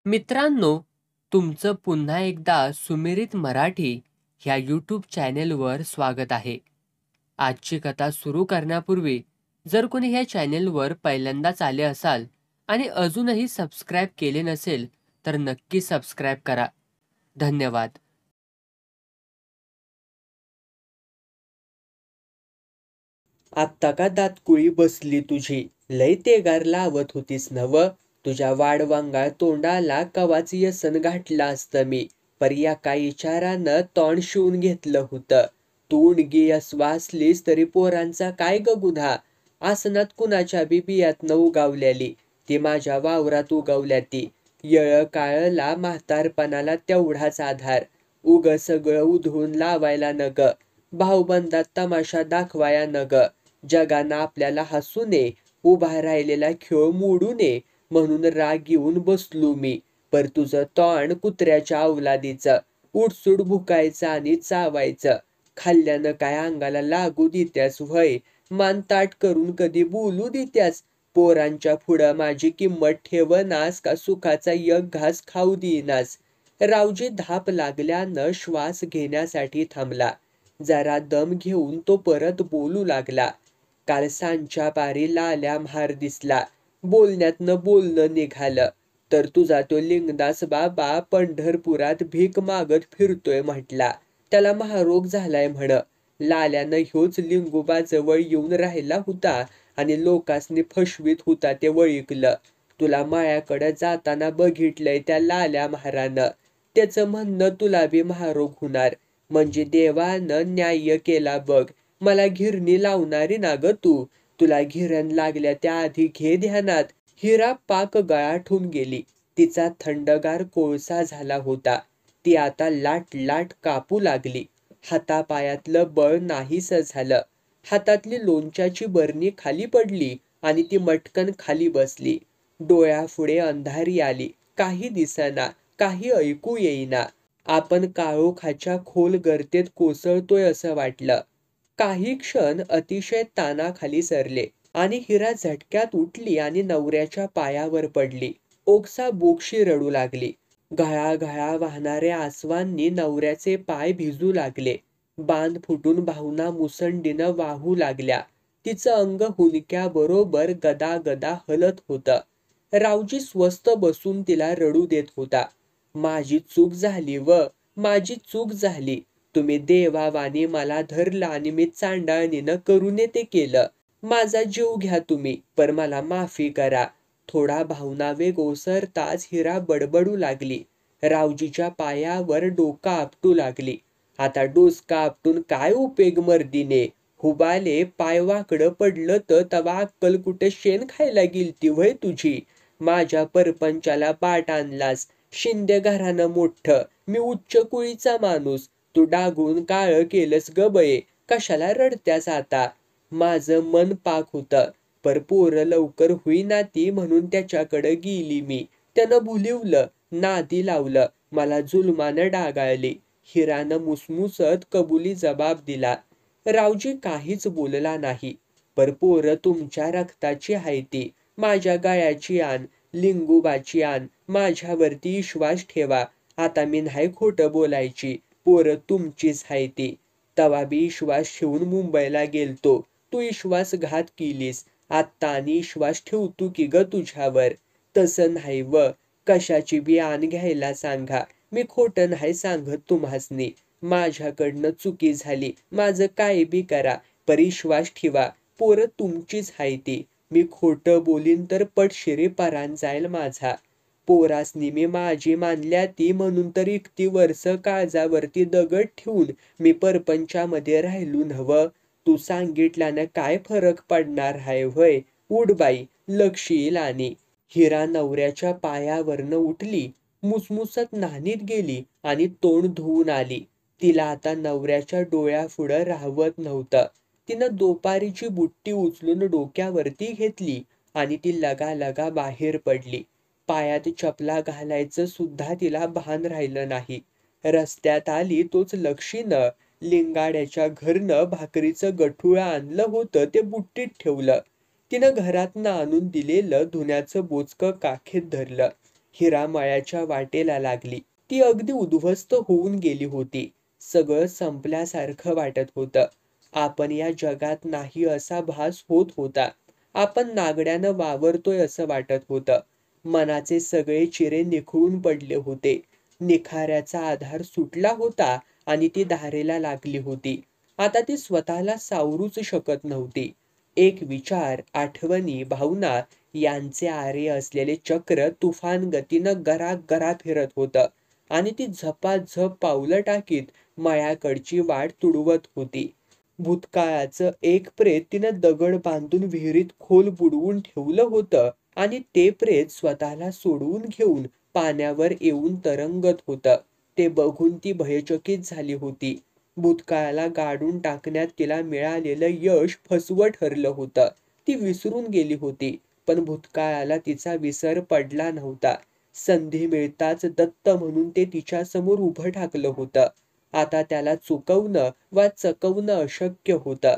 मित्रांनो, तुमचं पुन्हा एकदा सुमिरित मराठी ह्या यूट्यूब चॅनेलवर स्वागत आहे. आजची कथा सुरू करण्यापूर्वी जर कोणी ह्या चॅनेलवर पहिल्यांदाच आले असाल आणि अजूनही सबस्क्राईब केले नसेल तर नक्की सबस्क्राईब करा. धन्यवाद. आत्ता का दातकुळी बसली तुझी, लय तेगार लावत होतीस नव. तुझ्या वाडवांगाळ तोंडाला कवाच यसन घातलं असतं मी, पर एका इचारानं तोंड शिवून घेतलं होतं. तू उडगी असलीस तरी पोरांचा काय ग गुन्हा. आसनात कुणाच्या बी बियातनं उगावलेली, ती माझ्या वावरात उगवल्या ती. येळ काळला म्हातारपणाला तेवढाच आधार. उग सगळं उधळून लावायला नग, भाऊबंदात तमाशा दाखवाया नग. जगानं आपल्याला हसू नये, उभा राहिलेला खेळ मोडू नये म्हणून राग येऊन बसलो मी. पर तुझं तोंड कुत्र्याच्या अवलादीचं, उठसूट भुकायचं आणि चावायचं. खाल्ल्यानं काय अंगाला लागू देत्यास व्हय, मान ताट करून कधी बोलू देत्यास. पोरांच्या पुढं माझी किंमत ठेवनास का सुखाचा एक घास खाऊ देईनास. रावजी धाप लागल्यानं श्वास घेण्यासाठी थांबला. जरा दम घेऊन तो परत बोलू लागला. काल सांच्या पारी लाल्या म्हार दिसला, बोलण्यातनं बोलणं निघालं. तर तुझा तो लिंगदास बाबा पंढरपुरात भीक मागत फिरतोय म्हटला. त्याला महारोग झालाय म्हण. लाल्यानं ह्योच लिंगोबाजवळ येऊन राहिला होता आणि लोकांसनी फसवीत होता ते वळिकलं. तुला मायाकडं जाताना बघितलंय त्या लाल्या महारानं. त्याचं म्हणणं तुला बी महारोग होणार, म्हणजे देवानं न्याय केला बघ. मला घिरणी लावणारी ना ग तू. तुला घिरण लागल्या त्या आधी घे ध्यानात. हिरा पाक गळाठून गेली. तिचा थंडगार कोळसा झाला होता. ती आता लाट लाट कापू लागली. हातापायातलं बळ नाहीस झालं. हातातली लोणच्याची बरणी खाली पडली आणि ती मटकन खाली बसली. डोळ्यापुढे अंधारी आली. काही दिसना, काही ऐकू येईना. आपण काळोखाच्या खोल गर्तेत कोसळतोय असं वाटलं. काही क्षण अतिशय तानाखाली सरले आणि हिरा झटक्यात उठली आणि नवऱ्याच्या पायावर पडली. ओक्साबोक्शी रडू लागली. घळाघळा वाहणाऱ्या आसवांनी नवऱ्याचे पाय भिजू लागले. बांध फुटून भावना मुसंडीनं वाहू लागल्या. तिचं अंग हुलक्याबरोबर गदागदा हलत होतं. रावजी स्वस्थ बसून तिला रडू देत होता. माझी चूक झाली व माझी चूक झाली. तुम्ही देवावानी मला धरलं आणि मी चांडाळणीनं करून ते केलं. माझा जीव घ्या तुम्ही, पर मला माफी करा. थोडा भावनावेग ओसरताच हिरा बडबडू लागली. रावजीच्या पायावर डोकं आपटू लागली. आता डोसका आपटून काय उपयोग मर्दीने. हुबाले पाय वाकडं पडलं तर तवा अक्कल कुठे शेण खायला गेलती व्हय तुझी. माझ्या परपंचाला बाट आणलास. शिंदे घरानं मोठं, मी उच्च कुळीचा माणूस. तू डागून काळ केलंस ग बये. कशाला रडत्यास आता. माझं मन पाक होतं, पर पोरं लवकर होईना ती म्हणून त्याच्याकडे गेली मी. त्यानं भुलिवलं, नादी लावलं, मला जुलमानं डागाळली. हिरानं मुसमुसत कबुली जबाब दिला. रावजी काहीच बोलला नाही. पर पोरं तुमच्या रक्ताची हायती. माझ्या गळ्याची आण, लिंगोबाची आण. माझ्यावरती विश्वास ठेवा. आता मी नाही खोटं बोलायची. पोरं तुमचीच हायती. तवा बी विश्वास ठेवून मुंबईला गेलतो. तू विश्वासघात केलीस. आत्ता आणि विश्वास ठेवतो की ग तुझ्यावर. तसं नाही व. कशाची बी आण घ्यायला सांगा. मी खोटं नाही सांगत तुम्हासनी. माझ्याकडनं चुकी झाली. माझं काय बी करा, पर विश्वास ठेवा. पोरं तुमचीच हायती. मी खोटं बोलीन तर पटशिरी परान जाईल माझा. पोरासनी मी माझी मानल्या ती म्हणून तर इकती वर्ष काळजावरती दगड ठेवून मी परपंचामध्ये राहिलो नव्ह. तू सांगितल्यानं काय फरक पडणार हाय व्हय. उठ बाई, लक्ष येईल आणि. हिरा नवऱ्याच्या पायावरनं उठली, मुसमुसत न्हाणीत गेली आणि तोंड धुवून आली. तिला आता नवऱ्याच्या डोळ्यापुढं राहवत नव्हतं. तिनं दोपारीची बुट्टी उचलून डोक्यावरती घेतली आणि ती लगालगा बाहेर पडली. पायात चपला घालायचं सुद्धा तिला भान राहिलं नाही. रस्त्यात आली तोच लक्षीनं लिंगाड्याच्या घरनं भाकरीचं गठुळं आणलं होतं ते बुट्टीत ठेवलं. तिनं घरातनं आणून दिलेलं धुण्याचं बोचकं काखेत धरलं. हिरा मळ्याच्या वाटेला लागली. ती अगदी उद्ध्वस्त होऊन गेली होती. सगळं संपल्यासारखं वाटत होतं. आपण या जगात नाही असा भास होत होता. आपण नागड्यानं वावरतोय असं वाटत होतं. मनाचे सगळे चिरे निखळून पडले होते. निखाऱ्याचा आधार सुटला होता आणि ती धारेला लागली होती. आता ती स्वतःला सावरूच शकत नव्हती. एक विचार, आठवणी, भावना यांचे आरे असलेले चक्र तुफान गतीनं गरागरा फिरत होतं आणि ती झपाझप पावलं टाकीत मळ्याकडची वाट तुडवत होती. भूतकाळाचं एक प्रेत तिनं दगड बांधून विहिरीत खोल बुडवून ठेवलं होतं आणि ते प्रेत स्वतःला सोडवून घेऊन पाण्यावर येऊन तरंगत होतं. ते बघून ती भयचकित झाली होती. भूतकाळाला गाडून टाकण्यात तिला मिळालेलं यश फसवं ठरलं होतं. ती विसरून गेली होती, पण भूतकाळाला तिचा विसर पडला नव्हता. संधी मिळताच दत्त म्हणून ते तिच्यासमोर उभं ठाकलं होतं. आता त्याला चुकवणं वा चकवणं अशक्य होतं.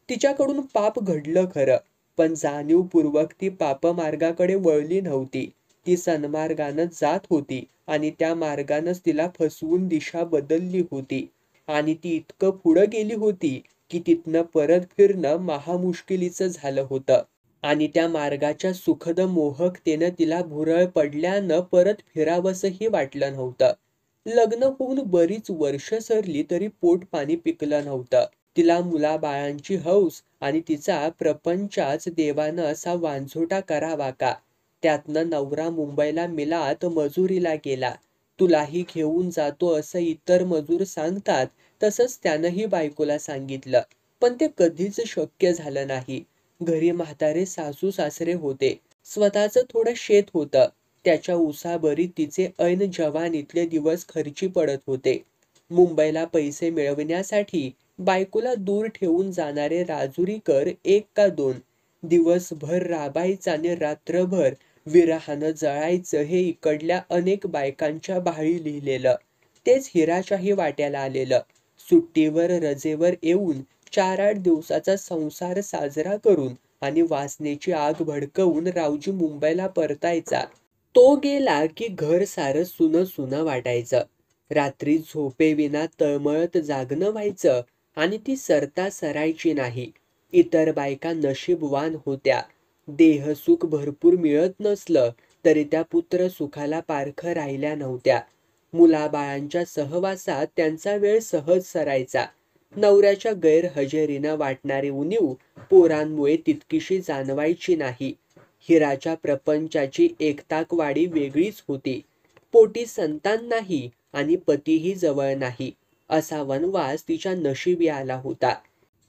तिच्याकडून पाप घडलं खरं, पण जाणीवपूर्वक ती पापमार्गाकडे वळली नव्हती. ती सन्मार्गानं जात होती आणि त्या मार्गानंच तिला फसवून दिशा बदलली होती. आणि ती इतकं पुढं गेली होती की तिथनं परत फिरणं महामुश्किलीचं झालं होतं. आणि त्या मार्गाच्या सुखद मोहकतेनं तिला भुरळ पडल्यानं परत फिरावंसही वाटलं नव्हतं. लग्न होऊन बरीच वर्ष सरली तरी पोट पाणी पिकलं नव्हतं. तिला मुलाबाळांची हौस आणि तिचा प्रपंचाच देवानं असा वांझोटा करावा का? त्यातनं नवरा मुंबईला मिलात मजुरीला गेला. तुलाही घेऊन जातो असं इतर मजूर सांगतात, तसंच त्यानंही बायकोला सांगितलं. पण ते कधीच शक्य झालं नाही. घरी म्हातारे सासू सासरे होते. स्वतःचं थोडं शेत होतं. त्याच्या उसाबरीत तिचे ऐन जवानीतले दिवस खर्ची पडत होते. मुंबईला पैसे मिळवण्यासाठी बायकोला दूर ठेवून जाणारे राजुरीकर एक का दोन. दिवसभर राबायचं आणि रात्रभर विरहानं जळायचं हे इकडल्या अनेक बायकांच्या भाळी लिहिलेलं. तेच हिराच्याही वाट्याला आलेलं. सुट्टीवर रजेवर येऊन 4-8 दिवसाचा संसार साजरा करून आणि वासनेची आग भडकवून रावजी मुंबईला परतायचा. तो गेला की घर सारं सुनं सुनं वाटायचं. रात्री झोपेविना तळमळत जागणं व्हायचं आणि ती सरता सरायची नाही. इतर बायका नशीबवान होत्या. देहसुख भरपूर मिळत नसलं तरी त्या पुत्रसुखाला पारखं राहिल्या नव्हत्या. मुलाबाळांच्या सहवासात त्यांचा वेळ सहज सरायचा. नवऱ्याच्या गैरहजेरीनं वाटणारी उणीव पोरांमुळे तितकीशी जाणवायची नाही. हिराच्या प्रपंचाची एकताकवाडी वेगळीच होती. पोटी संतान नाही आणि पतीही जवळ नाही, असा वनवास तिच्या नशिबी आला होता.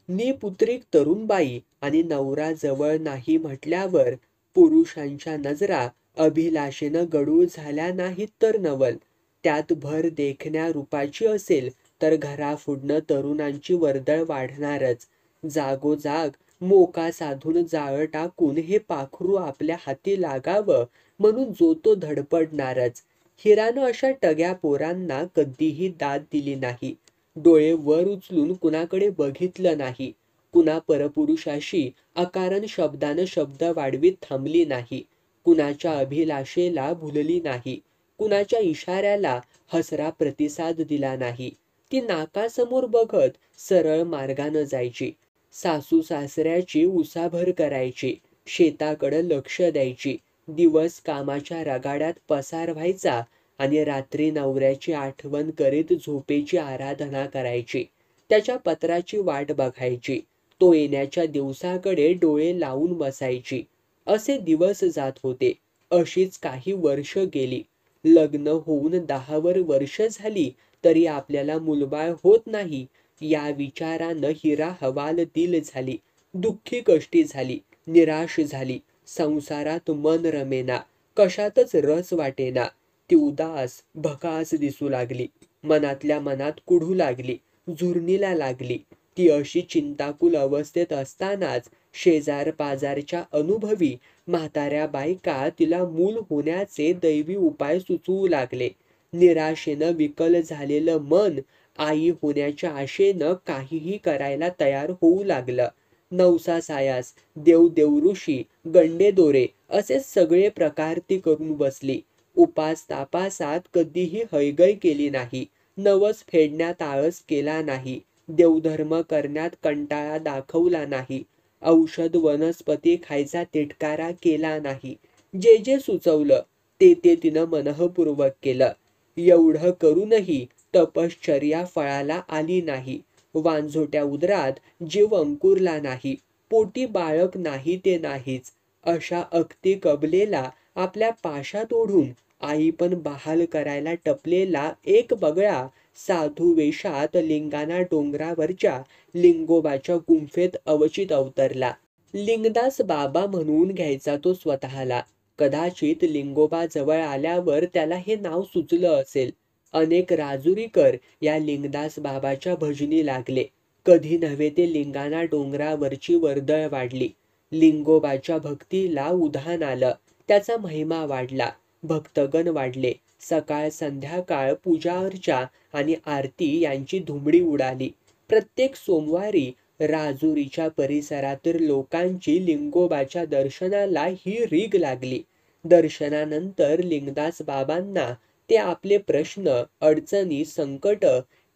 निपुत्रिक तरुणबाई आणि नवरा जवळ नाही म्हटल्यावर पुरुषांच्या नजरा अभिलाषेनं गडूळ झाल्या नाहीत तर नवल. त्यात भर देखण्या रूपाची असेल तर घराफुडनं तरुणांची वर्दळ वाढणारच. जागोजाग मोका साधून जाळं टाकून हे पाखरू आपल्या हाती लागावं म्हणून जो तो धडपडणारच. हिरानं अशा टग्या पोरांना कधीही दाद दिली नाही. डोळे वर उचलून कुणाकडे बघितलं नाही. कुणा परपुरुषाशी अकारण शब्दानं शब्द वाढवीत थांबली नाही. कुणाच्या अभिलाषेला भुलली नाही. कुणाच्या इशाऱ्याला हसरा प्रतिसाद दिला नाही. ती नाकासमोर बघत सरळ मार्गानं जायची. सासू सासऱ्याची उसाभर करायची. शेताकडं लक्ष द्यायची. दिवस कामाच्या रगाड्यात पसार व्हायचा आणि रात्री नवऱ्याची आठवण करीत झोपेची आराधना करायची. त्याच्या पत्राची वाट बघायची. तो येण्याच्या दिवसाकडे डोळे लावून बसायची. असे दिवस जात होते. अशीच काही वर्ष गेली. लग्न होऊन 10वर वर्ष झाली तरी आपल्याला मुलबाळ होत नाही या विचारानं हिरा हवालदिल झाली. दुःखी कष्टी झाली. निराश झाली. संसारात मन रमेना. कशातच रस वाटेना. ती उदास भकास दिसू लागली. मनातल्या मनात कुढू लागली. झुरणीला लागली. ती अशी चिंताकुल अवस्थेत असतानाच शेजार पाजारच्या अनुभवी म्हाताऱ्या बायका तिला मूल होण्याचे दैवी उपाय सुचवू लागले. निराशेनं विकल झालेलं मन आई होण्याच्या आशेनं काहीही करायला तयार होऊ लागलं. नवसा सायास, देव देवऋषी, गंडे दोरे असे सगळे प्रकार ती करून बसली. उपास तापासात कधीही हयगय केली नाही. नवस फेडण्यात आळस केला नाही. देवधर्म करण्यात कंटाळा दाखवला नाही. औषध वनस्पती खायचा तिटकारा केला नाही. जे जे सुचवलं ते तिनं मनःपूर्वक केलं. एवढं करूनही तपश्चर्या फळाला आली नाही. वांझोट्या उदरात जीव अंकुरला नाही. पोटी बाळक नाही ते नाहीच. अशा अगदी कबलेला आपल्या पाशात ओढून आई पण बहाल करायला टपलेला एक बगळा साधू वेशात लिंगाणा डोंगरावरच्या लिंगोबाच्या गुंफेत अवचित अवतरला. लिंगदास बाबा म्हणून घ्यायचा तो स्वतःला. कदाचित लिंगोबा जवळ आल्यावर त्याला हे नाव सुचलं असेल. अनेक राजुरीकर या लिंगदास बाबाच्या भजनी लागले. कधी नव्हे ते लिंगाणा डोंगरावरची वर्दळ वाढली. लिंगोबाच्या भक्तीला उधाण आलं. त्याचा महिमा वाढला. भक्तगण वाढले. सकाळ संध्याकाळ पूजा अर्चा आणि आरती यांची धुमडी उडाली. प्रत्येक सोमवारी राजुरीच्या परिसरातील लोकांची लिंगोबाच्या दर्शनाला ही रीघ लागली. दर्शनानंतर लिंगदास बाबांना ते आपले प्रश्न, अडचणी, संकट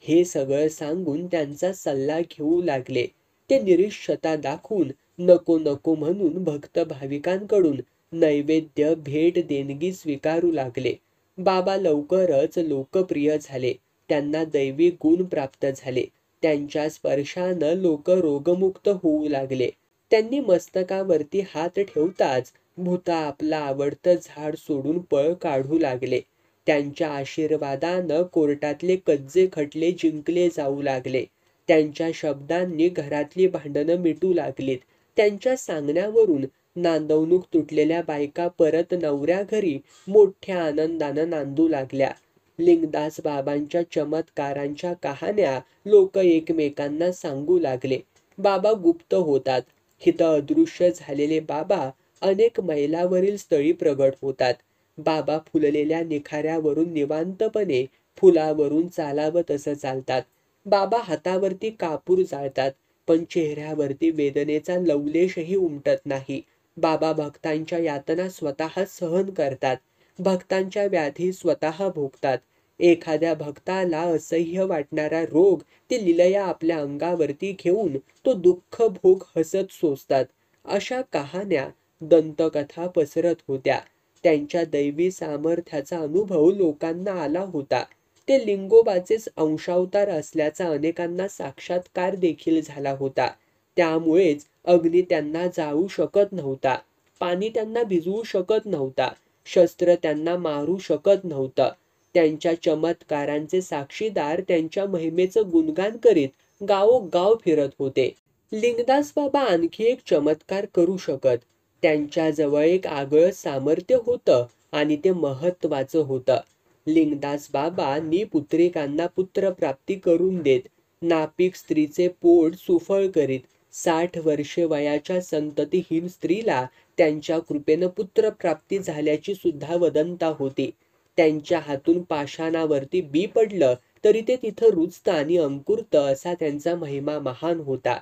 हे सगळं सांगून त्यांचा सल्ला घेऊ लागले. ते निरीक्षता दाखवून नको नको म्हणून भक्त भाविकांकडून नैवेद्य भेट देणगी स्वीकारू लागले. बाबा लवकरच लोकप्रिय झाले. त्यांना दैवी गुण प्राप्त झाले. त्यांच्या स्पर्शानं लोक रोगमुक्त होऊ लागले. त्यांनी मस्तकावरती हात ठेवताच भूता आपलं आवडतं झाड सोडून पळ काढू लागले. त्यांच्या आशीर्वादानं कोर्टातले कज्जे खटले जिंकले जाऊ लागले. त्यांच्या शब्दांनी घरातली भांडणं मिटू लागलीत. त्यांच्या सांगण्यावरून नांदवणूक तुटलेल्या बायका परत नवऱ्या घरी मोठ्या आनंदानं नांदू लागल्या. लिंगदास बाबांच्या चमत्कारांच्या कहाण्या लोक एकमेकांना सांगू लागले. बाबा गुप्त होतात. हिथं अदृश्य झालेले बाबा अनेक मैलावरील स्थळी प्रगट होतात. बाबा फुललेल्या निखाऱ्यावरून निवांतपणे फुलावरून चालावं तसं चालतात. बाबा हातावरती कापूर जाळतात, पण चेहऱ्यावरती वेदनेचा लवलेशही उमटत नाही. बाबा भक्तांच्या यातना स्वतः सहन करतात. भक्तांच्या व्याधी स्वतः भोगतात. एखाद्या भक्ताला असह्य वाटणारा रोग ते लिलया आपल्या अंगावरती घेऊन तो दुःख भोग हसत सोसतात. अशा कहाण्या, दंतकथा पसरत होत्या. त्यांच्या दैवी सामर्थ्याचा अनुभव लोकांना आला होता. ते लिंगोबाचेच अंशावतार असल्याचा अनेकांना साक्षात्कार देखील झाला होता. त्यामुळेच अग्नी त्यांना जाळू शकत नव्हता. पाणी त्यांना भिजवू शकत नव्हता. शस्त्र त्यांना मारू शकत नव्हतं. त्यांच्या चमत्कारांचे साक्षीदार त्यांच्या महिमेचं गुणगान करीत गावोगाव फिरत होते. लिंगदास बाबा आणखी एक चमत्कार करू शकत. त्यांच्याजवळ एक आगळं सामर्थ्य होतं आणि ते महत्वाचं होतं. लिंगदास बाबा निपुत्रिकांना पुत्रप्राप्ती करून देत. नापीक स्त्रीचे पोट सुफळ करीत. 60 वर्षे वयाच्या संततीहीन स्त्रीला त्यांच्या कृपेनं पुत्रप्राप्ती झाल्याची सुद्धा वदंता होती. त्यांच्या हातून पाषाणावरती बी पडलं तरी ते तिथं रुजतं आणि अंकुरतं असा त्यांचा महिमा महान होता.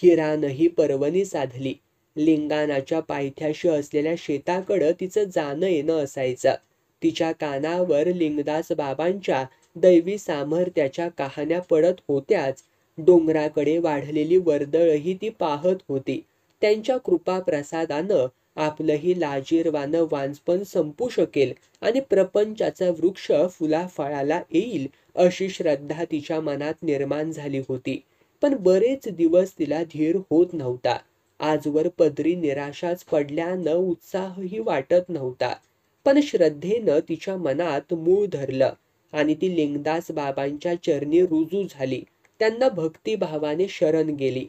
हिरानंही पर्वणी साधली. लिंगाणाच्या पायथ्याशी असलेल्या शेताकडं तिचं जाणं येणं असायचं. तिच्या कानावर लिंगदास बाबांच्या दैवी सामर्थ्याच्या कहाण्या पडत होत्याच. डोंगराकडे वाढलेली वर्दळही ती पाहत होती. त्यांच्या कृपा प्रसादानं आपलंही लाजीरवानं वांजपण संपू शकेल आणि प्रपंचाचा वृक्ष फुलाफळाला येईल अशी श्रद्धा तिच्या मनात निर्माण झाली होती. पण बरेच दिवस तिला धीर होत नव्हता. आजवर पदरी निराशाच पडल्यानं उत्साहही वाटत नव्हता. पण श्रद्धेनं तिच्या मनात मूळ धरलं आणि ती लिंगदास बाबांच्या चरणी रुजू झाली. त्यांना भक्तिभावाने शरण गेली.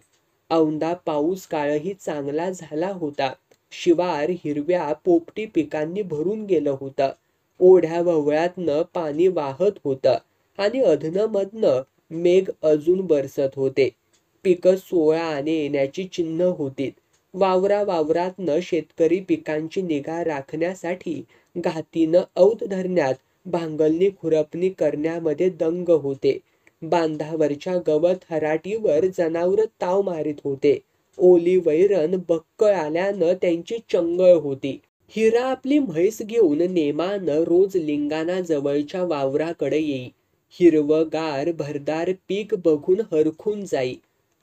औंधा पाऊस काळही चांगला झाला होता. शिवार हिरव्या पोपटी पिकांनी भरून गेलं होतं. ओढ्या ववळ्यातनं पाणी वाहत होतं आणि अधनमधनं मेघ अजून बरसत होते. पिकं सोळाने येण्याची चिन्ह होती. वावरातनं शेतकरी पिकांची निगा राखण्यासाठी घातीनं औत धरण्यात, भांगलणी खुरपणी करण्यामध्ये दंग होते. बांधावरच्या गवत हराटीवर जनावरं ताव मारीत होते. ओली वैरण बक्कळ आल्यानं त्यांची चंगळ होती. हिरा आपली म्हैस घेऊन नेमानं रोज लिंगाणा जवळच्या वावराकडे येई. हिरवगार भरदार पीक बघून हरखून जाई.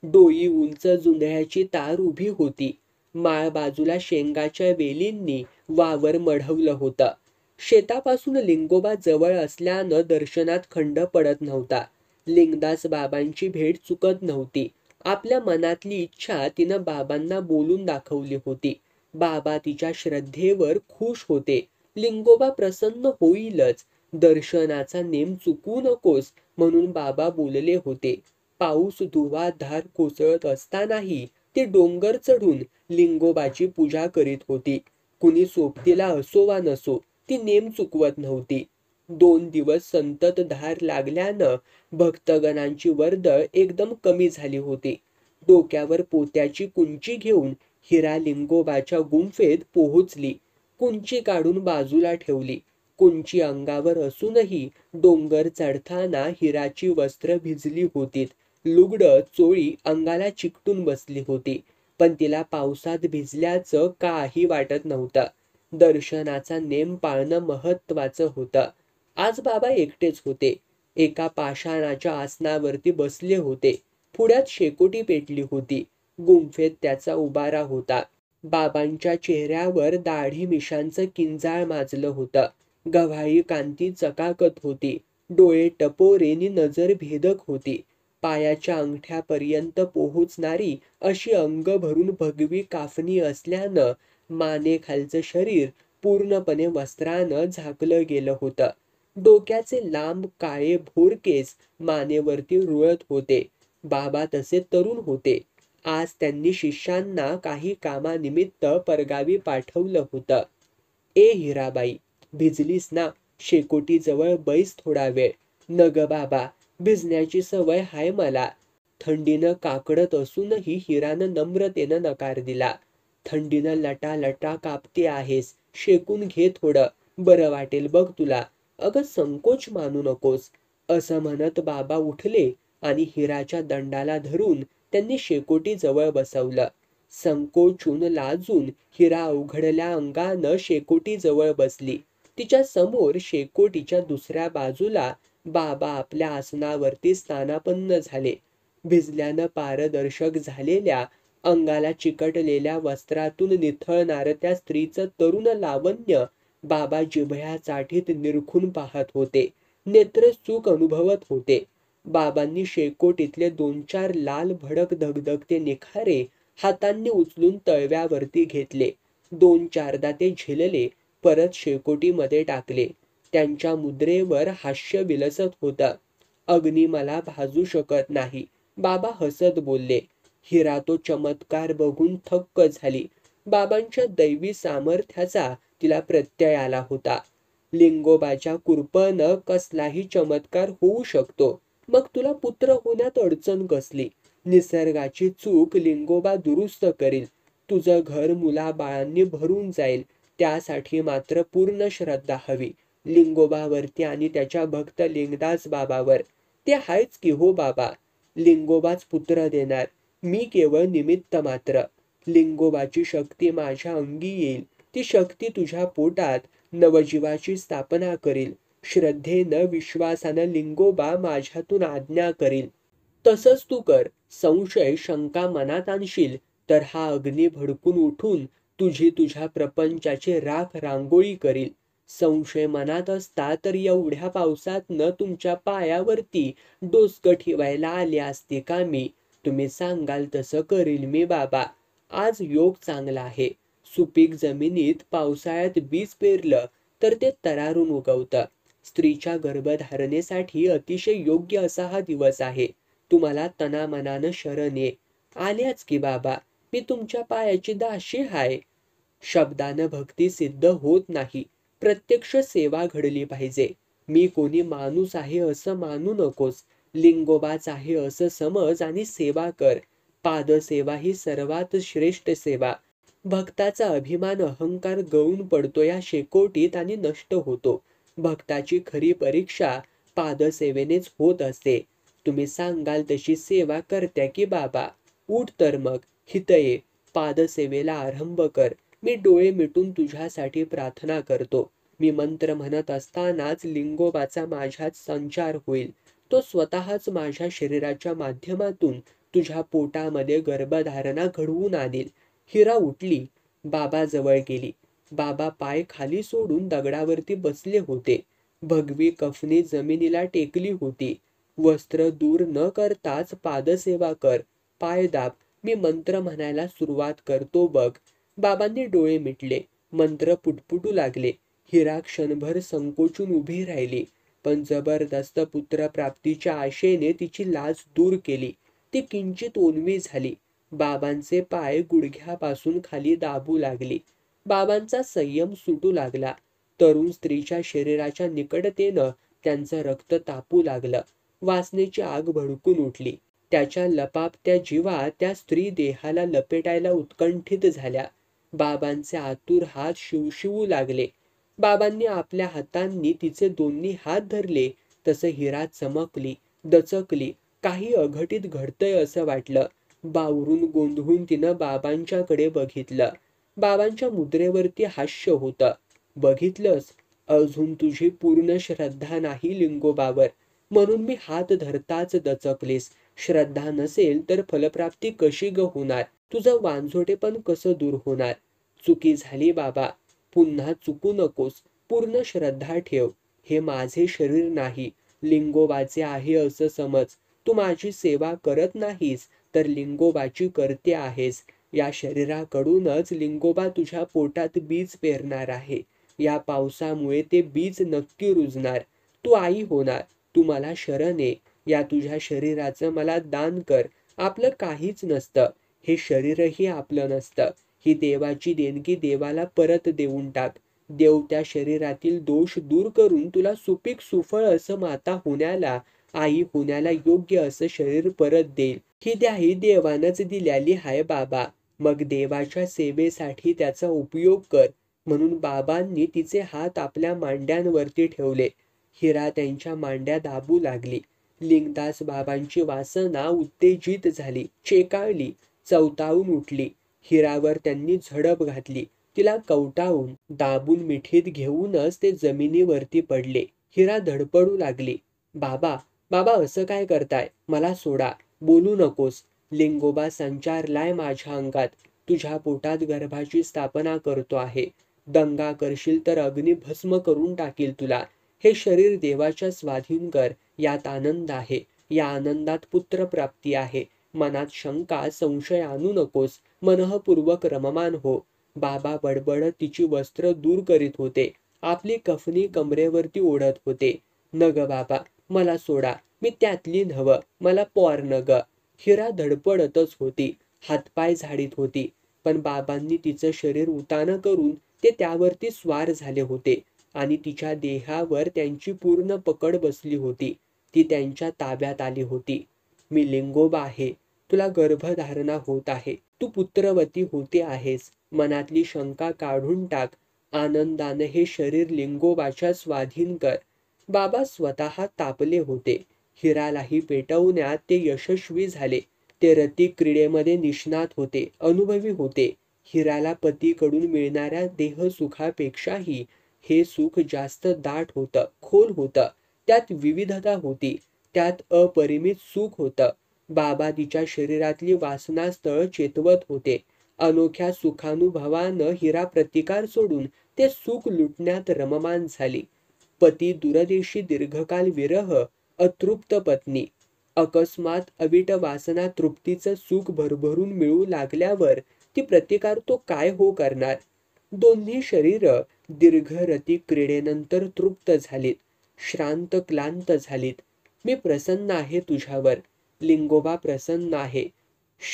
डोई उंच जुन्याची तार उभी होती. माळ बाजूला शेंगाच्या वेलींनी वावर मढवलं होतं. शेतापासून लिंगोबा जवळ असल्यानं दर्शनात खंड पडत नव्हता. लिंगदास बाबांची भेट चुकत नव्हती. आपल्या मनातली इच्छा तिनं बाबांना बोलून दाखवली होती. बाबा तिच्या श्रद्धेवर खुश होते. लिंगोबा प्रसन्न होईलच. दर्शनाचा नेम चुकू नकोस म्हणून बाबा बोलले होते. पाऊस धुवाधार कोसळत असतानाही ती डोंगर चढून लिंगोबाची पूजा करीत होती. कुणी सोबतीला असो वा नसो, ती नेम चुकवत नव्हती. 2 दिवस संततधार लागल्यानं भक्तगणांची वर्दळ एकदम कमी झाली होती. डोक्यावर पोत्याची कुंची घेऊन हिरा लिंगोबाच्या गुंफेत पोहोचली. कुंची काढून बाजूला ठेवली. कुंची अंगावर असूनही डोंगर चढताना हिराची वस्त्र भिजली होतीत. लुगडं चोळी अंगाला चिकटून बसली होती. पण तिला पावसात भिजल्याचं काही वाटत नव्हतं. दर्शनाचा नेम पाळणं महत्वाचं होतं. आज बाबा एकटेच होते. एका पाषाणाच्या आसनावरती बसले होते. पुढ्यात शेकोटी पेटली होती. गुंफेत त्याचा उबारा होता. बाबांच्या चेहऱ्यावर दाढी मिशांचं किंजाळ माजलं होतं. गव्हाळी कांती चकाकत होती. डोळे टपोरेनी नजर भेदक होती. पायाच्या अंगठ्यापर्यंत पोहोचणारी अशी अंग भरून भगवी काफणी असल्यानं मानेखालचं शरीर पूर्णपणे वस्त्रानं झाकलं गेलं होतं. डोक्याचे लांब काळे भोर केस मानेवरती रुळत होते. बाबा तसे तरुण होते. आज त्यांनी शिष्यांना काही कामानिमित्त परगावी पाठवलं होतं. ए हिराबाई, भिजलीस ना? शेकोटीजवळ बैस थोडा वेळ. नग बाबा, भिजण्याची सवय हाय मला. थंडीनं काकडत असूनही हिरानं नम्रतेनं नकार दिला. थंडीनं लटालटा कापते आहेस, शेकून घे थोडं, बरं वाटेल बघ तुला. अगं संकोच मानू नकोस. असं म्हणत बाबा उठले आणि हिराच्या दंडाला धरून त्यांनी शेकोटी जवळ बसवलं. संकोचून लाजून हिरा अवघडल्या अंगानं शेकोटी जवळ बसली. तिच्या समोर शेकोटीच्या दुसऱ्या बाजूला बाबा आपल्या आसनावरती स्थानापन्न झाले. भिजल्यानं पारदर्शक झालेल्या अंगाला चिकटलेल्या वस्त्रातून निथळणारं त्या स्त्रीचं तरुण लावण्य बाबा जिभया चाटीत निरखून पाहत होते. नेत्र चूक अनुभवत होते. बाबांनी शेकोटीतले 2-4 लाल भडक धगधगते निखारे हातांनी उचलून तळव्यावरती घेतले. 2-4दा ते झेलले, परत शेकोटीमध्ये टाकले. त्यांच्या मुद्रेवर हास्य विलसत होतं. अग्नी मला भाजू शकत नाही, बाबा हसत बोलले. हिरा तो चमत्कार बघून थक्क झाली. बाबांच्या दैवी सामर्थ्याचा तिला प्रत्यय आला होता. लिंगोबाच्या कृपेनं कसलाही चमत्कार होऊ शकतो. मग तुला पुत्र होण्यात अडचण कसली? निसर्गाची चूक लिंगोबा दुरुस्त करील. तुझं घर मुलाबाळांनी भरून जाईल. त्यासाठी मात्र पूर्ण श्रद्धा हवी. लिंगोबावरती आणि त्याच्या भक्त लिंगदास बाबावर. ते आहेच की हो बाबा. लिंगोबाच पुत्र देणार. मी केवळ निमित्त मात्र. लिंगोबाची शक्ती माझ्या अंगी येईल. ती शक्ती तुझ्या पोटात नवजीवाची स्थापना करील. श्रद्धेनं विश्वासानं लिंगोबा माझ्यातून आज्ञा करील. तसंच तू कर. संशय शंका मनात आणशील तर हा अग्नी भडकून उठून तुझ्या प्रपंचाची राख रांगोळी करील. संशय मनात असता तर एवढ्या पावसातनं तुमच्या पायावरती डोसकं ठेवायला आले असते का मी? तुम्ही सांगाल तसं करील मी बाबा. आज योग चांगला आहे. सुपीक जमिनीत पावसाळ्यात बीज पेरलं तर ते तरारून उगवतं. स्त्रीच्या गर्भधारणेसाठी अतिशय योग्य असा हा दिवस आहे. तुम्हाला तनामनानं शरण ये. आल्याच की बाबा, मी तुमच्या पायाची दाशी हाय. शब्दानं भक्ती सिद्ध होत नाही. प्रत्यक्ष सेवा घडली पाहिजे. मी कोणी माणूस आहे असं मानू नकोस. लिंगोबाच आहे असं समज आणि सेवा कर. पादसेवा ही सर्वात श्रेष्ठ सेवा. भक्ताचा अभिमान अहंकार गळून पडतो या शेकोटीत आणि नष्ट होतो. भक्ताची खरी परीक्षा पादसेवेनेच होत असते. तुम्ही सांगाल तशी सेवा करत्या की बाबा. उठ तर मग, हित ये. पादसेवेला आरंभ कर. मी डोळे मिटून तुझ्यासाठी प्रार्थना करतो. मी मंत्र म्हणत असतानाच लिंगोबाचा माझ्यात संचार होईल. तो स्वतःच माझ्या शरीराच्या माध्यमातून तुझ्या पोटामध्ये गर्भधारणा घडवून आणील. हिरा उठली, बाबा जवळ गेली. बाबा पाय खाली सोडून दगडावरती बसले होते. भगवी कफनी जमिनीला टेकली होती. वस्त्र दूर न करताच पादसेवा कर, पाय दाब, मी मंत्र म्हणायला सुरुवात करतो बघ. बाबांनी डोळे मिटले. मंत्र पुटपुटू लागले. हिरा क्षणभर संकोचून उभी राहिली, पण जबरदस्त पुत्रप्राप्तीच्या आशेने तिची लाज दूर केली. ती किंचित ओनवी झाली. बाबांचे पाय गुडघ्यापासून खाली दाबू लागली. बाबांचा संयम सुटू लागला. तरुण स्त्रीच्या शरीराच्या निकटतेनं त्यांचं रक्त तापू लागलं. वासनेची आग भडकून उठली. त्याच्या लपापत्या जीवा त्या स्त्री देहाला लपेटायला उत्कंठित झाल्या. बाबांचे आतुर हात शिवशिवू लागले. बाबांनी आपल्या हातांनी तिचे दोन्ही हात धरले तसं हिरा चमकली, दचकली. काही अघटित घडतंय असं वाटलं. बावरून गोंधळून तिनं बाबांच्याकडे बघितलं. बाबांच्या मुद्रेवरती हास्य होतं. बघितलंस, अजून तुझी पूर्ण श्रद्धा नाही लिंगोबावर, म्हणून मी हात धरताच दचकलीस. श्रद्धा नसेल तर फलप्राप्ती कशी ग होणार? तुझं वांझोटेपण कसं दूर होणार? चुकी झाली बाबा, पुन्हा चुकू नकोस. पूर्ण श्रद्धा ठेव. हे माझे शरीर नाही, लिंगोबाचे आहे असं समज. तू माझी सेवा करत नाहीस तर लिंगोबाची करते आहेस. या शरीराकडूनच लिंगोबा तुझ्या पोटात बीज पेरणार आहे. या पावसामुळे ते बीज नक्की रुजणार. तू आई होणार. तू मला शरण ये. या तुझ्या शरीराचं मला दान कर. आपलं काहीच नसतं, हे शरीरही आपलं नसतं. ही देवाची देणगी देवाला परत देऊन टाक. देव त्या शरीरातील दोष दूर करून तुला सुपीक सुफळ असं माता होण्याला, आई होण्याला योग्य असं शरीर परत देईल. ही द्याही देवानच दिल्याली हाय बाबा. मग देवाच्या सेवेसाठी त्याचा उपयोग कर. म्हणून बाबांनी तिचे हात आपल्या मांड्यांवरती ठेवले. हिरा त्यांच्या मांड्या दाबू लागली. लिंगदास बाबांची वासना उत्तेजित झाली, चेकाळली, चवताळून उठली. हिरावर त्यांनी झडप घातली. तिला कवटाळून दाबून मिठीत घेऊनच ते जमिनीवरती पडले. हिरा धडपडू लागली. बाबा, बाबा असं काय करताय? मला सोडा, बोलू नकोस. लिंगोबा संचारलाय माझ्या अंगात. तुझ्या पोटात गर्भाची स्थापना करतो आहे. दंगा करशील तर अग्नी भस्म करून टाकील तुला. हे शरीर देवाच्या स्वाधीन कर. यात आनंद आहे. या आनंदात पुत्रप्राप्ती आहे. मनात शंका संशय आणू नकोस. मनःपूर्वक रममान हो. बाबा बडबडत तिची वस्त्र दूर करीत होते. आपली कफनी कमरेवरती ओढत होते. न ग बाबा, मला सोडा. मी त्यातली नव्ह. मला पोर न ग. हिरा धडपडतच होती. हातपाय झाडीत होती. पण बाबांनी तिचं शरीर उतानं करून ते त्यावरती स्वार झाले होते आणि तिच्या देहावर त्यांची पूर्ण पकड बसली होती. ती त्यांच्या ताब्यात आली होती. मी लिंगोबा आहे. तुला गर्भधारणा होत आहे. तू पुत्रवती होते आहेस. मनातली शंका काढून टाक. आनंदाने हे शरीर लिंगोबाच्या स्वाधीन कर. बाबा स्वतः तापले होते. हिरालाही पेटवण्यात ते यशस्वी झाले. ते रतिक क्रीडेमध्ये निष्णात होते, अनुभवी होते. हिराला पतीकडून मिळणाऱ्या देहसुखापेक्षाही हे सुख जास्त दाट होतं, खोल होतं. त्यात विविधता होती. त्यात अपरिमित सुख होतं. बाबा तिच्या शरीरातली वासनास्थळ चेतवत होते. अनोख्या सुखानुभवानं हिरा प्रतिकार सोडून ते सुख लुटण्यात रममान झाली. पती दूरदेशी दीर्घकाल विरह, अतृप्त पत्नी. अकस्मात अविट वासना तृप्तीचं सुख भरभरून मिळू लागल्यावर ती प्रतिकार तो काय हो करणार. दोन्ही शरीर दीर्घ रतिक क्रीडेनंतर तृप्त झालीत, श्रांत क्लांत झालीत. मी प्रसन्न आहे तुझ्यावर. लिंगोबा प्रसन्न आहे.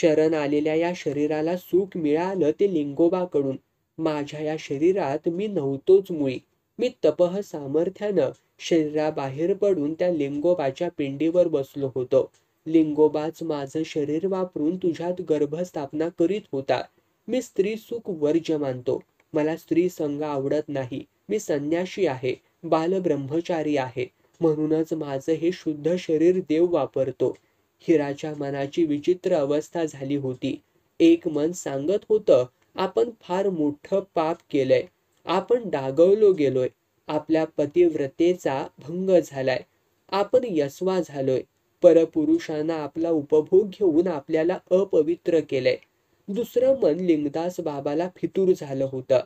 शरण आलेल्या या शरीराला सुख मिळालं ते लिंगोबाकडून. माझ्या या शरीरात मी नव्हतोच मुळी. मी तपः सामर्थ्यानं शरीराबाहेर पडून त्या लिंगोबाच्या पिंडीवर बसलो होतो. लिंगोबाच माझं शरीर वापरून तुझ्यात गर्भस्थापना करीत होता. मी स्त्री सुख वर्ज्य मानतो. मला स्त्री संग आवडत नाही. मी संन्याशी आहे, बालब्रह्मचारी आहे. म्हणूनच माझं हे शुद्ध शरीर देव वापरतो. हिराच्या मनाची विचित्र अवस्था झाली होती. एक मन सांगत होतं, आपण फार मोठं पाप केलंय. आपण डागवलो गेलोय. आपल्या पतिव्रतेचा भंग झालाय. आपण यस्वा झालोय. परपुरुषांना आपला उपभोग घेऊन आपल्याला अपवित्र केलंय. दुसरं मन लिंगदास बाबाला फितूर झालं होतं.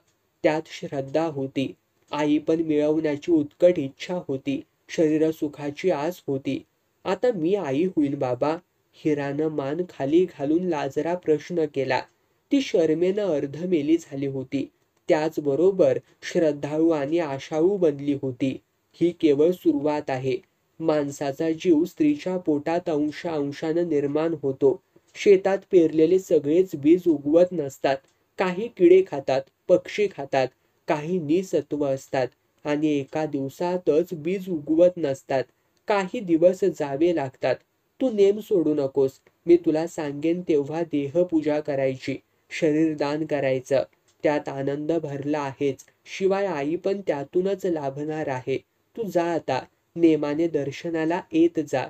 त्यात श्रद्धा होती. आई पण मिळवण्याची उत्कट इच्छा होती. शरीरसुखाची आस होती. आता मी आई होईन बाबा. हिरानं मान खाली घालून लाजरा प्रश्न केला. ती शरमेनं अर्धमेली झाली होती. त्याचबरोबर श्रद्धाळू आणि आशाळू बनली होती. ही केवळ सुरुवात आहे. माणसाचा जीव स्त्रीच्या पोटात अंशानं निर्माण होतो. शेतात पेरलेले सगळेच बीज उगवत नसतात. काही किडे खातात, पक्षी खातात, काही निसत्व असतात आणि एका दिवसातच बीज उगवत नसतात. काही दिवस जावे लागतात. तू नेम सोडू नकोस. मी तुला सांगेन तेव्हा देहपूजा करायची, शरीरदान करायचं. त्यात आनंद भरला आहेच. शिवाय आई पण त्यातूनच लाभणार आहे. तू जा आता. नेमाने दर्शनाला येत जा.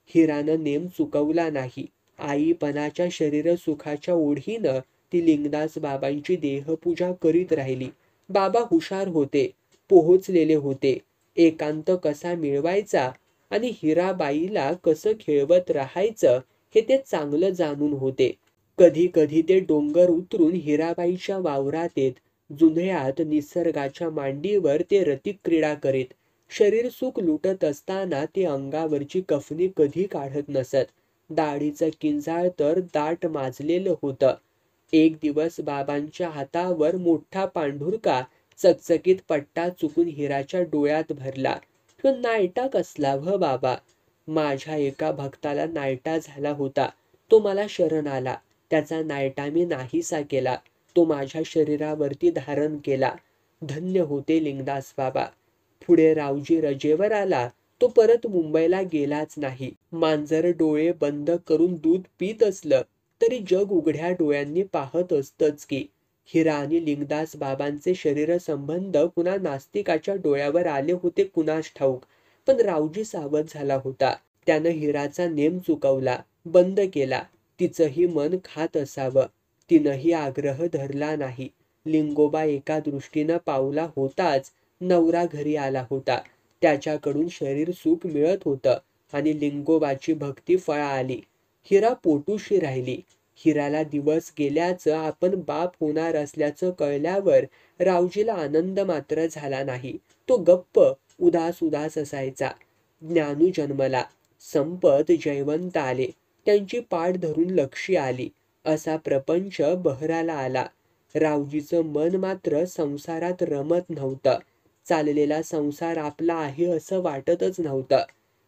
हिरानं नेम चुकवला नाही. आईपणाच्या शरीरसुखाच्या ओढीनं ती लिंगदास बाबांची देहपूजा करीत राहिली. बाबा हुशार होते, पोहोचलेले होते. एकांत कसा मिळवायचा आणि हिराबाईला कसं खेळवत राहायचं हे ते चांगलं जाणून होते. कधी कधी ते डोंगर उतरून हिराबाईच्या वावरात येत. जुन्ह्यात निसर्गाच्या मांडीवर ते रतिक्रीडा करीत. शरीर सुख लुटत असताना ते अंगावरची कफनी कधी काढत नसत. दाढीचं किंजाळ तर दाट माजलेलं होतं. एक दिवस बाबांच्या हातावर मोठा पांढुरका चकचकीत पट्टा चुकून हिराच्या डोळ्यात भरला. तो नायटा कसला व बाबा? माझ्या एका भक्ताला नायटा झाला होता. तो मला शरण आला. त्याचा नायटा मी नाहीसा केला. तो माझ्या शरीरावरती धारण केला. धन्य होते लिंगदास बाबा. पुढे रावजी रजेवर आला. तो परत मुंबईला गेलाच नाही. मांजर डोळे बंद करून दूध पीत असलं तरी जग उघड्या डोळ्यांनी पाहत असतंच की. हिरा आणि लिंगदास बाबांचे शरीर संबंध कुणा नास्तिकाच्या डोळ्यावर आले होते कुणास ठाऊक. पण रावजी सावध झाला होता. त्यानं हिराचा नेम चुकवला, बंद केला. तिचंही मन खात असावं. तिनंही आग्रह धरला नाही. लिंगोबा एका दृष्टीनं पावला होताच. नवरा घरी आला होता. त्याच्याकडून शरीर सुख मिळत होतं आणि लिंगोबाची भक्ती फळा आली. हिरा पोटूशी राहिली. हिराला दिवस गेल्याचं, आपण बाप होणार असल्याचं कळल्यावर रावजीला आनंद मात्र झाला नाही. तो गप्प उदास असायचा. ज्ञानू जन्मला. संपत जयवंत आले. त्यांची पाठ धरून लक्ष्य आली. असा प्रपंच बहराला आला. रावजीचं मन मात्र संसारात रमत नव्हतं. चाललेला संसार आपला आहे असं वाटतच नव्हतं.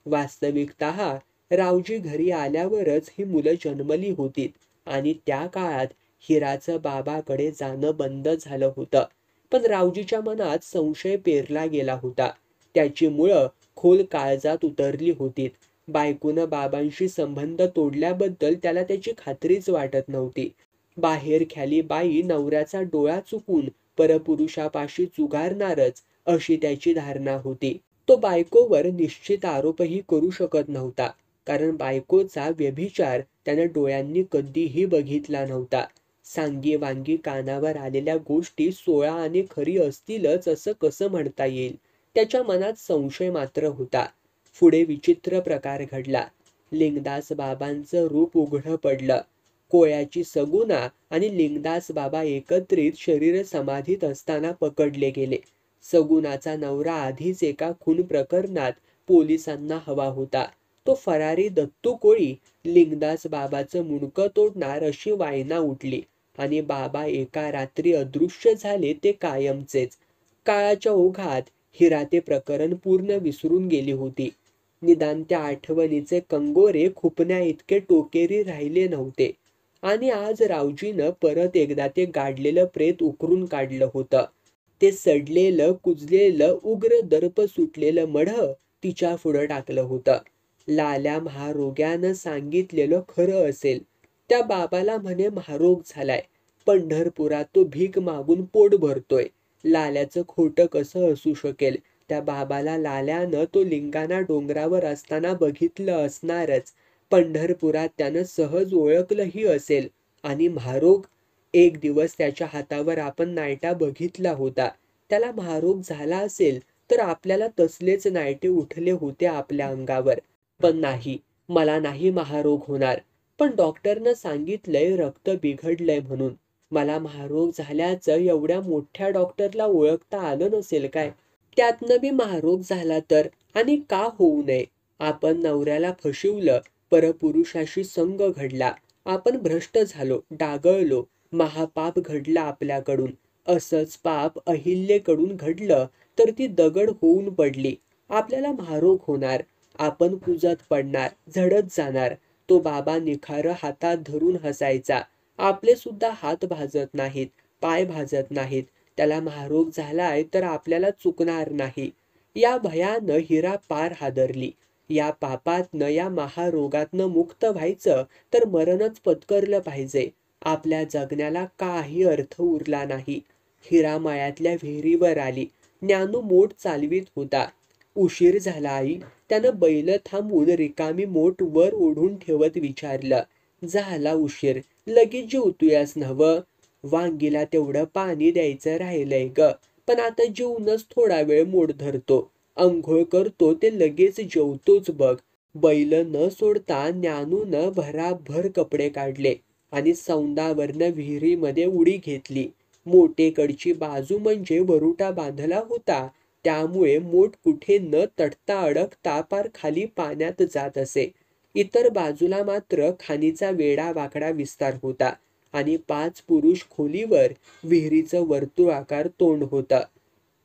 वास्तविकतः रावजी घरी आल्यावरच ही मुलं जन्मली होती आणि त्या काळात हिराचं बाबाकडे जाणं बंद झालं होतं. पण रावजीच्या मनात संशय पेरला गेला होता. त्याची मुळं खोल काळजात उतरली होती. बायकोनं बाबांशी संबंध तोडल्याबद्दल त्याला त्याची खात्रीच वाटत नव्हती. बाहेर ख्याली बाई नवऱ्याचा डोळा चुकून परपुरुषापाशी चुगारणारच अशी त्याची धारणा होती. तो बायकोवर निश्चित आरोपही करू शकत नव्हता, कारण बायकोचा व्यभिचार त्यानं डोळ्यांनी कधीही बघितला नव्हता. सांगी वांगी कानावर आलेल्या गोष्टी 16 आणि खरी असतीलच असं कसं म्हणता येईल. त्याच्या मनात संशय मात्र होता. पुढे विचित्र प्रकार घडला. लिंगदास बाबांचं रूप उघडं पडलं. कोळ्याची सगुना आणि लिंगदास बाबा एकत्रित शरीर समाधीत असताना पकडले गेले. सगुनाचा नवरा आधीच एका खून प्रकरणात पोलिसांना हवा होता. तो फरारी दत्तू कोळी लिंगदास बाबाचं मुंडकं तोडणार अशी वायना उठली आणि बाबा एका रात्री अदृश्य झाले ते कायमचेच. काळाच्या ओघात हिरा ते प्रकरण पूर्ण विसरून गेली होती. निदान त्या आठवणीचे कंगोरे खुपण्या इतके टोकेरी राहिले नव्हते. आणि आज रावजीनं परत एकदा ते गाडलेलं प्रेत उकरून काढलं होतं. ते सडलेलं, कुजलेलं, उग्र दर्प सुटलेलं मढं तिच्या पुढं टाकलं होतं. लाल्या महारोग्यानं सांगितलेलं खरं असेल. त्या बाबाला म्हणे महारोग झालाय. पंढरपुरात तो भीक मागून पोट भरतोय. लाल्याचं खोटं कसं असू शकेल. त्या बाबाला लाल्यानं तो लिंगाणा डोंगरावर असताना बघितलं असणारच. पंढरपुरात त्यानं सहज ओळखलंही असेल. आणि महारोग एक दिवस त्याच्या हातावर आपण नायटा बघितला होता. त्याला महारोग झाला असेल तर आपल्याला तसलेच नायटे उठले होते आपल्या अंगावर. पण नाही, मला नाही महारोग होणार. पण डॉक्टरनं सांगितलंय रक्त बिघडलंय म्हणून. मला महारोग झाल्याचं एवढ्या मोठ्या डॉक्टरला ओळखता आलं नसेल काय? त्यातनं बी महारोग झाला तर? आणि का होऊ नये? आपण नवऱ्याला फसवलं, परपुरुषाशी संग घडला, आपण भ्रष्ट झालो, डागळलो, महापाप घडला आपल्याकडून. असंच पाप अहिल्याकडून घडलं तर ती दगड होऊन पडली. आपल्याला महारोग होणार, आपण कुजत पडणार, झडत जाणार. तो बाबा निखारं हातात धरून हसायचा. आपले सुद्धा हात भाजत नाहीत, पाय भाजत नाहीत. त्याला महारोग झालाय तर आपल्याला चुकणार नाही. या भयानं हिरा पार हादरली. या पापातनं, या महारोगातनं मुक्त व्हायचं तर मरणच पत्करलं पाहिजे. आपल्या जगण्याला काही अर्थ उरला नाही. हिरा मळ्यातल्या विहिरीवर आली. ज्ञानू मोठ चालवीत होता. उशीर झाला आई. त्यानं बैल थांबवून रिकामी मोठ वर ओढून ठेवत विचारलं. झाला उशीर, लगेच जेवतोयास नव्ह? वांगीला तेवढं पाणी द्यायचं राहिलंय ग, पण आता जेवूनच थोडा वेळ मोड धरतो. अंघोळ करतो ते लगेच जेवतोच बघ. बैल न सोडता ज्ञानूनं भराभर कपडे काढले आणि सौंदावरनं विहिरीमध्ये उडी घेतली. मोटेकडची बाजू म्हणजे वरुटा बांधला होता, त्यामुळे मोठ कुठे न तटता अडकता पार खाली पाण्यात जात असे. इतर बाजूला मात्र खाणीचा वेडा वाकडा विस्तार होता आणि 5 पुरुष खोलीवर विहिरीचं वर्तुळाकार तोंड होतं.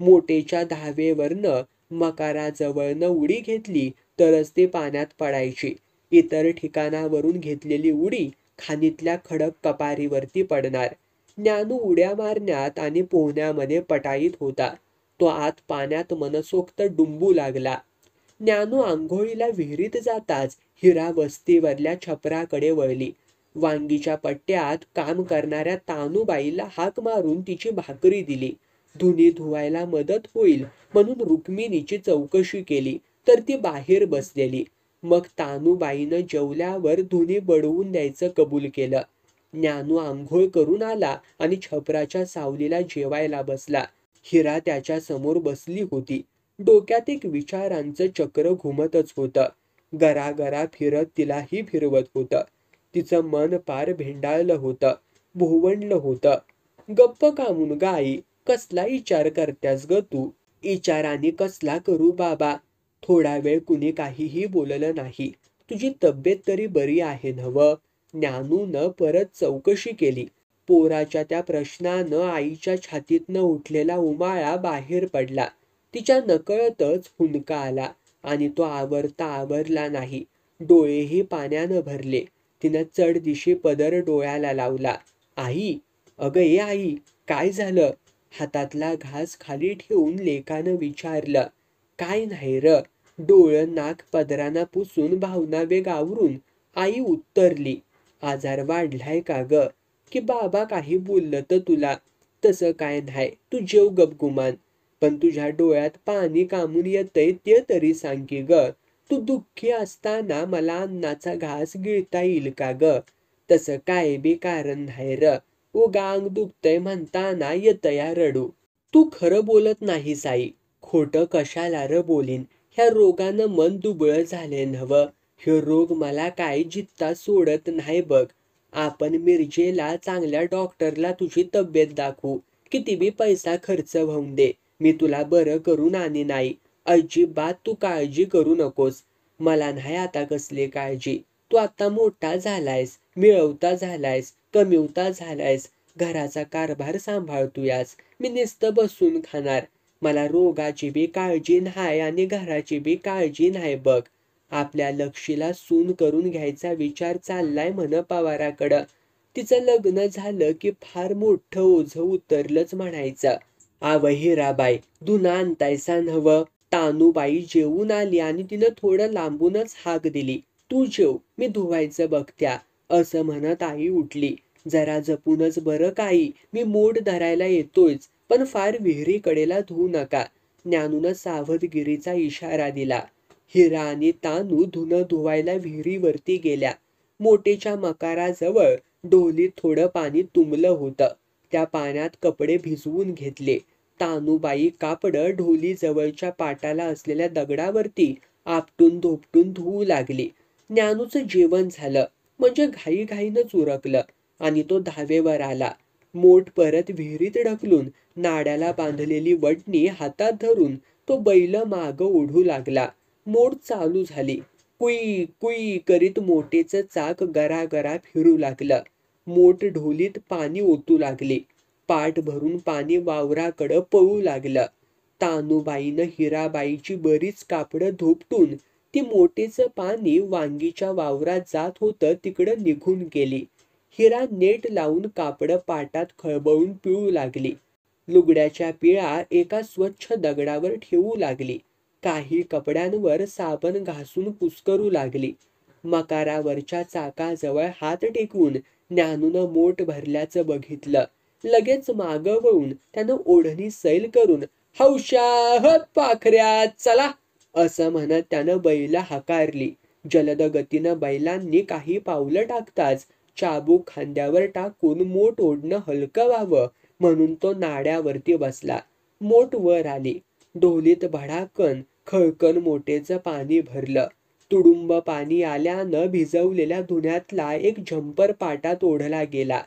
मोटेच्या धावेवरनं मकाराजवळनं उडी घेतली तरच ते पाण्यात पडायची. इतर ठिकाणावरून घेतलेली उडी खाणीतल्या खडक कपारीवरती पडणार. ज्ञानू उड्या मारण्यात आणि पोहण्यामध्ये पटाईत होता. तो आत पाण्यात मनसोक्त डुंबू लागला. ज्ञानू आंघोळीला विहिरीत जाताच हिरा वस्तीवरल्या छपराकडे वळली. वांगीच्या पट्ट्यात काम करणाऱ्या तानूबाईला हाक मारून तिची भाकरी दिली. धुणी धुवायला मदत होईल म्हणून रुक्मिणीची चौकशी केली तर ती बाहेर बसलेली. मग तानूबाईनं जेवल्यावर धुणी बडवून द्यायचं कबूल केलं. ज्ञानू आंघोळ करून आला आणि छपराच्या सावलीला जेवायला बसला. हिरा त्याच्या समोर बसली होती. डोक्यात एक विचारांचं चक्र घुमतच होतं. गरागरा फिरत तिलाही फिरवत होतं. तिचं मन पार भेंडाळलं होतं, भोवंडलं होतं. गप्प का मुलगा आई, कसला विचार करत्यास ग तू? विचाराने कसला करू बाबा? थोडा वेळ कुणी काहीही बोललं नाही. तुझी तब्येत तरी बरी आहे नव्ह? ज्ञानूनं परत चौकशी केली. पोराच्या त्या प्रश्नानं आईच्या छातीतनं उठलेला उमाळा बाहेर पडला. तिच्या नकळतच हुंदका आला आणि तो आवरता आवरला नाही. डोळेही पाण्यानं भरले. तिनं चढदिशी पदर डोळ्याला लावला. आई, अगं ये आई, काय झालं? हातातला घास खाली ठेवून लेकानं विचारलं. काय नाही र. डोळं नाक पदरानं पुसून भावना वेग आवरून आई उत्तरली. आजार वाढलाय का ग? की बाबा काही बोललं तर तुला? तसं काय नाही, तू जेव गपगुमान. पण तुझ्या डोळ्यात पाणी कामून येतंय ते तरी सांग की ग. तू दुःखी असताना मला अन्नाचा घास गिळता येईल का ग? तसं काय बी कारण नाही र. उगा अंग दुखतंय म्हणताना येतया रडू. तू खरं बोलत नाहीस आई. खोटं कशाला र बोलीन? ह्या रोगानं मन दुबळं झाले नव्ह. हे रोग मला काय जित्ता सोडत नाही बघ. आपण मिरजेला चांगल्या डॉक्टरला तुझी तब्येत दाखवू. किती बी पैसा खर्च होऊन दे, मी तुला बरं करून आणीन आई. अजिबात तू काळजी करू नकोस. मला नाही आता कसली काळजी. तू आता मोठा झालायस, मिळवता झालायस, कमिवता झालायस, घराचा कारभार सांभाळतोयास. मी नुसतं बसून खाणार. मला रोगाची बी काळजी नाही आणि घराची बी काळजी नाही बघ. आपल्या लक्षीला सून करून घ्यायचा विचार चाललाय म्हण पवाराकडं. तिचं लग्न झालं की फार मोठं ओझं उतरलंच म्हणायचं. आव हिराबाई, धुणं आणतायसा नव्ह? तानूबाई जेवून आली आणि तिनं थोडं लांबूनच हाक दिली. तू जेव, मी धुवायचं बघत्या. असं म्हणत आई उठली. जरा जपूनच बरं काही, मी मोड धरायला येतोयच, पण फार विहिरीकडेला धुवू नका. ज्ञानूनं सावधगिरीचा इशारा दिला. हिरा आणि तानू धुणं धुवायला विहिरीवरती गेल्या. मोटेच्या मकाराजवळ ढोलीत थोडं पाणी तुंबलं होतं. त्या पाण्यात कपडे भिजवून घेतले. तानूबाई कापडं ढोली जवळच्या पाटाला असलेल्या दगडावरती आपटून धोपटून धुवू लागली. ज्ञानूचं जेवण झालं म्हणजे घाईघाईनंच उरकलं आणि तो धावेवर आला. मोठ परत विहिरीत ढकलून नाड्याला बांधलेली वडणी हातात धरून तो बैल मागं ओढू लागला. मोठ चालू झाली. कुई कुई करीत मोटेचं चाक गरागरा फिरू लागलं. मोठ ढोलीत पाणी ओतू लागले. पाट भरून पाणी वावराकडं पळू लागलं. तानूबाईनं हिराबाईची बरीच कापडं धोपटून ती मोटेचं पाणी वांगीच्या वावरात जात होतं तिकडं निघून गेली. हिरा नेट लावून कापडं पाटात खळबळून पिळू लागली. लुगड्याच्या पिळा एका स्वच्छ दगडावर ठेवू लागली. काही कपड्यांवर साबण घासून कुस्करू लागली. मकारावरच्या चाकाजवळ हात टेकवून ज्ञानूनं मोठ भरल्याचं बघितलं. लगेच मागं वळून त्यानं ओढणी सैल करून हौशा ह पाखऱ्या चला असं म्हणत त्यानं बैल हाकारली. जलद गतीनं बैलांनी काही पावलं टाकताच चाबूक खांद्यावर टाकून मोठ ओढणं हलकं व्हावं म्हणून तो नाड्यावरती बसला. मोठ वर आली. ढोलीत भडाकन खळकन मोटेचं पाणी भरलं. तुडुंब पाणी आल्यानं भिजवलेल्या धुण्यातला एक झंपर पाटात ओढला गेला.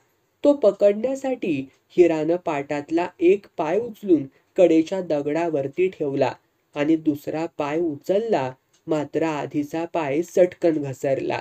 तो पकडण्यासाठी हिरानं पाटातला एक पाय उचलून कडेच्या दगडावरती ठेवला आणि दुसरा पाय उचलला, मात्र आधीचा पाय सटकन घसरला.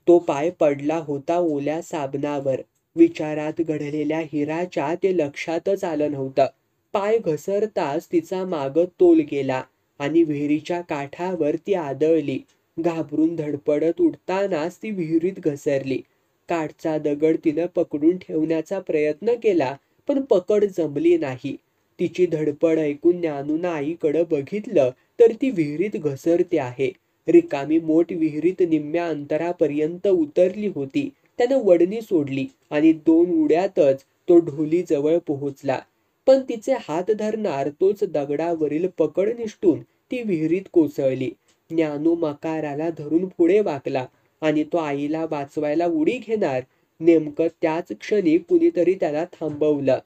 तो पाय पडला होता ओल्या साबणावर. विचारात घडलेल्या हिराच्या ते लक्षातच आलं नव्हतं. पाय घसरताच तिचा मागं तोल गेला आणि विहिरीच्या काठावर ती आदळली. घाबरून धडपडत उठतानाच ती विहिरीत घसरली. काठचा दगड तिनं पकडून ठेवण्याचा प्रयत्न केला, पण पकड जमली नाही. तिची धडपड ऐकून ज्ञानूनं आईकडं बघितलं तर ती विहिरीत घसरते आहे. रिकामी मोठ विहिरीत निम्म्या अंतरापर्यंत उतरली होती. त्यानं वडणी सोडली आणि 2 उड्यातच तो ढोलीजवळ पोहोचला. पण तिचे हात धरणार तोच दगडावरील पकड निसटून ती विहिरीत कोसळली. ज्ञानू मकाराला धरून पुढे वाकला आणि तो आईला वाचवायला उडी घेणार. नेमकं त्याच क्षणी कुणीतरी त्याला थांबवलं.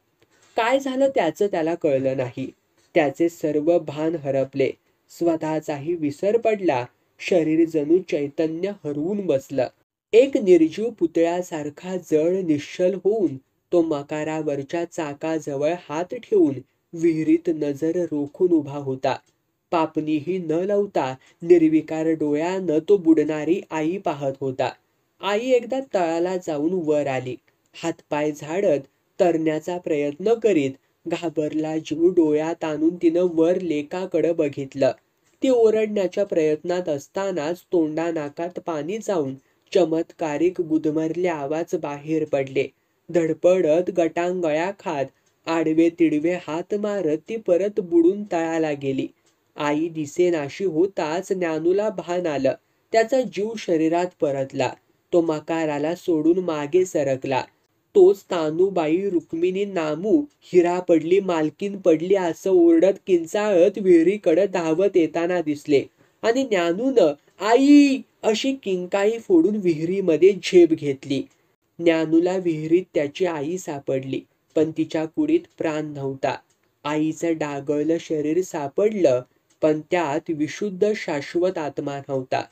काय झालं त्याचं त्याला कळलं नाही. त्याचे सर्व भान हरपले. स्वतःचाही विसर पडला. शरीर जणू चैतन्य हरवून बसलं. एक निर्जीव पुतळ्यासारखा जड निश्चल होऊन तो मकारावरच्या चाकाजवळ हात ठेवून विहिरीत नजर रोखून उभा होता. पापणीही न लावता निर्विकार डोळ्यानं तो बुडणारी आई पाहत होता. आई एकदा तळाला जाऊन वर आली. हातपाय झाडत तरण्याचा प्रयत्न करीत घाबरला जीव डोळ्यात आणून तिनं वर लेकाकडं बघितलं. ती ओरडण्याच्या प्रयत्नात असतानाच तोंडा नाकात पाणी जाऊन चमत्कारिक गुदमरले आवाज बाहेर पडले. धडपडत गटांगळ्या खात आडवे तिडवे हात मारत ती परत बुडून तळाला गेली. आई दिसेनाशी होताच ज्ञानूला भान आलं. त्याचा जीव शरीरात परतला. तो मकाराला सोडून मागे सरकला. तोच तानूबाई, रुक्मिणी, नामू, हिरा पडली, मालकीन पडली असं ओरडत किंचाळत विहिरीकडे धावत येताना दिसले आणि ज्ञानूनं आई अशी किंकाळी फोडून विहिरीमध्ये झेप घेतली. ज्ञानूला विहिरीत त्याची आई सापडली, पण तिच्या कुडीत प्राण नव्हता. आईचं डागळलं शरीर सापडलं, पण त्यात विशुद्ध शाश्वत आत्मा नव्हता.